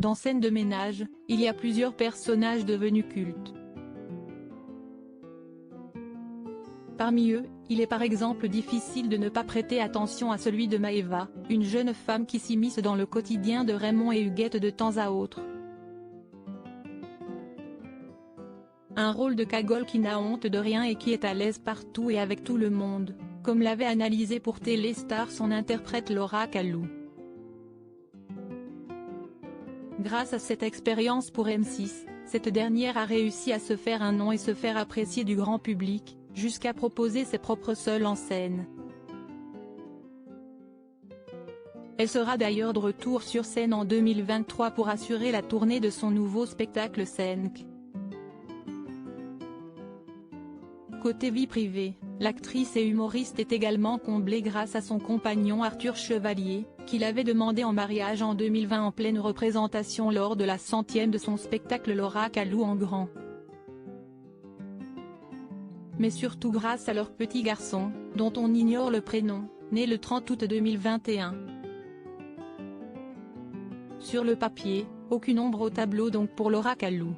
Dans Scène de ménage, il y a plusieurs personnages devenus cultes. Parmi eux, il est par exemple difficile de ne pas prêter attention à celui de Maëva, une jeune femme qui s'immisce dans le quotidien de Raymond et Huguette de temps à autre. Un rôle de cagole qui n'a honte de rien et qui est à l'aise partout et avec tout le monde, comme l'avait analysé pour Téléstar son interprète Laura Calloux. Grâce à cette expérience pour M6, cette dernière a réussi à se faire un nom et se faire apprécier du grand public, jusqu'à proposer ses propres seuls en scène. Elle sera d'ailleurs de retour sur scène en 2023 pour assurer la tournée de son nouveau spectacle Senk. Côté vie privée, l'actrice et humoriste est également comblée grâce à son compagnon Arthur Chevalier, qui l'avait demandé en mariage en 2020 en pleine représentation lors de la 100e de son spectacle Laura Calloux en grand. Mais surtout grâce à leur petit garçon, dont on ignore le prénom, né le 30 août 2021. Sur le papier, aucune ombre au tableau donc pour Laura Calloux.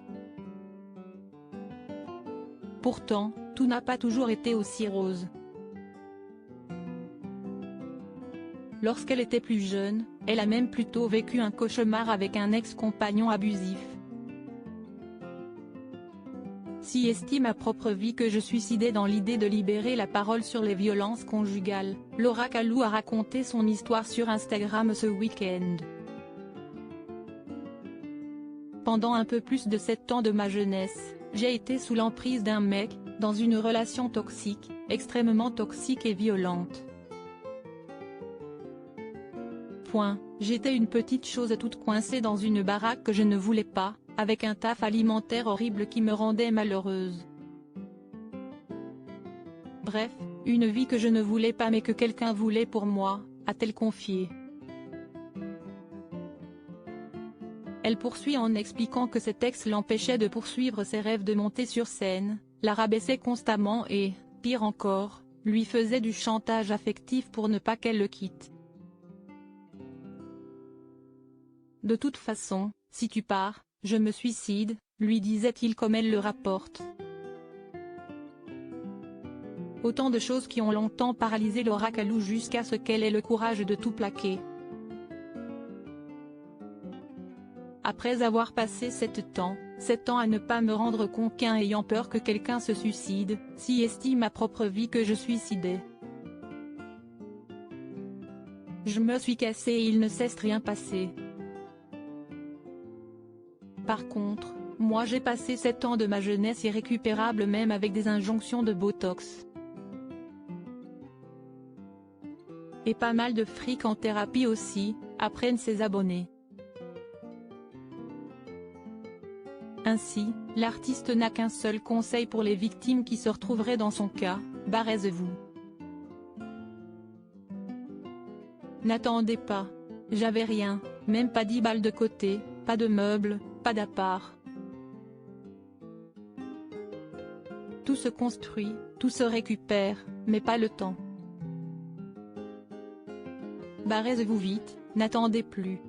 Pourtant, tout n'a pas toujours été aussi rose. Lorsqu'elle était plus jeune, elle a même plutôt vécu un cauchemar avec un ex-compagnon abusif. Si estime à propre vie que je suicidais dans l'idée de libérer la parole sur les violences conjugales, Laura Calloux a raconté son histoire sur Instagram ce week-end. Pendant un peu plus de 7 ans de ma jeunesse, j'ai été sous l'emprise d'un mec, dans une relation toxique, extrêmement toxique et violente. J'étais une petite chose toute coincée dans une baraque que je ne voulais pas, avec un taf alimentaire horrible qui me rendait malheureuse. Bref, une vie que je ne voulais pas mais que quelqu'un voulait pour moi, a-t-elle confié. Elle poursuit en expliquant que cet ex l'empêchait de poursuivre ses rêves de monter sur scène, la rabaissait constamment et, pire encore, lui faisait du chantage affectif pour ne pas qu'elle le quitte. De toute façon, si tu pars, je me suicide, lui disait-il comme elle le rapporte. Autant de choses qui ont longtemps paralysé Laura Calloux jusqu'à ce qu'elle ait le courage de tout plaquer. Après avoir passé 7 ans à ne pas me rendre compte ayant peur que quelqu'un se suicide, si estime à propre vie que je suicidais. Je me suis cassée et il ne cesse rien passer. Par contre, moi j'ai passé 7 ans de ma jeunesse irrécupérable même avec des injonctions de Botox. Et pas mal de fric en thérapie aussi, apprennent ses abonnés. Ainsi, l'artiste n'a qu'un seul conseil pour les victimes qui se retrouveraient dans son cas, barrez-vous. N'attendez pas. J'avais rien, même pas 10 balles de côté, pas de meubles, pas d'appart. Tout se construit, tout se récupère, mais pas le temps. Barrez-vous vite, n'attendez plus.